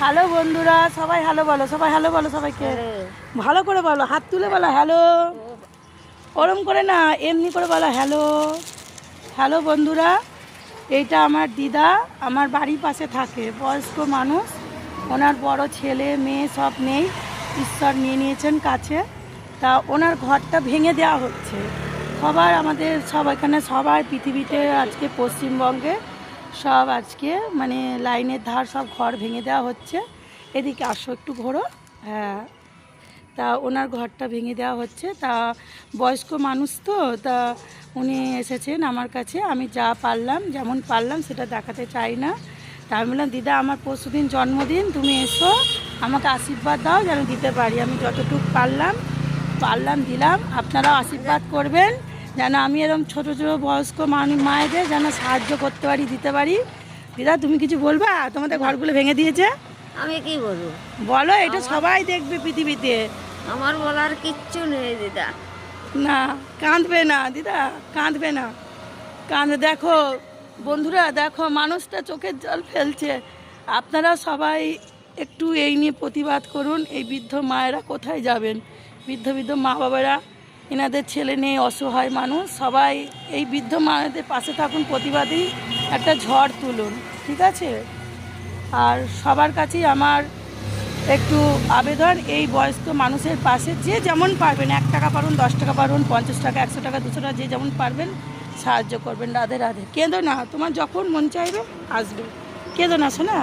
Hello বন্ধুরা, সবাই hello বলো, সবাই হ্যালো বলো, সবাইকে ভালো করে বলো, হাত তুলে বলো হ্যালো, ওরম করে না, এমনি করে বলো হ্যালো। হ্যালো বন্ধুরা, এইটা আমার দিদা, আমার বাড়ির পাশে থাকে, বয়স্ক মানুষ, ওনার বড় ছেলে মেয়ে সব নেই, ঈশ্বর নিয়ে নিয়েছেন কাছে, তা ওনার ঘরটা ভেঙে দেওয়া হচ্ছে। সবার আমাদের সব এখানে সবাই পৃথিবীতে আজকে পশ্চিমবঙ্গে সব আজকে মানে লাইনের ধার সব ঘর ভেঙে দেওয়া হচ্ছে। এদিকে আসো একটু ঘোরো, হ্যাঁ, তা ওনার ঘরটা ভেঙে দেওয়া হচ্ছে। তা বয়স্ক মানুষ তো, তা উনি এসেছেন আমার কাছে, আমি যা পারলাম যেমন পারলাম সেটা দেখাতে চাই না। তা আমি বললাম দিদা আমার পরশুদিন জন্মদিন, তুমি এসো আমাকে আশীর্বাদ দাও যেন দিতে পারি, আমি যতটুকু পারলাম দিলাম, আপনারাও আশীর্বাদ করবেন যেন আমি এরকম ছোটো ছোটো বয়স্ক মায়েদের যেন সাহায্য করতে পারি, দিতে পারি। দিদা তুমি কিছু বলবা? তোমাদের ঘরগুলো ভেঙে দিয়েছে, আমি কি বলবো? বলো, এটা সবাই দেখবে পৃথিবীতে। আমার বলার কিচ্ছু নেই দিদা। না, কাঁদবে না দিদা, কাঁদবে না, দেখো বন্ধুরা, দেখো মানুষটা চোখের জল ফেলছে। আপনারা সবাই একটু এই নিয়ে প্রতিবাদ করুন। এই বৃদ্ধ মায়েরা কোথায় যাবেন? বৃদ্ধ মা বাবারা, এনাদের ছেলে নেই, অসহায় মানুষ, সবাই এই বৃদ্ধ মায়েদের পাশে থাকুন, প্রতিবাদী একটা ঝড় তুলুন, ঠিক আছে? আর সবার কাছেই আমার একটু আবেদন, এই বয়স্ক মানুষের পাশে যে যেমন পারবেন, 1 টাকা পারুন, 10 টাকা পারুন, 50 টাকা, 100 টাকা, 200 টাকা, যে যেমন পারবেন সাহায্য করবেন। রাধে রাধে। কেঁদো না, তোমার যখন মন চাইবে আসবে, কেঁদো না শোনা।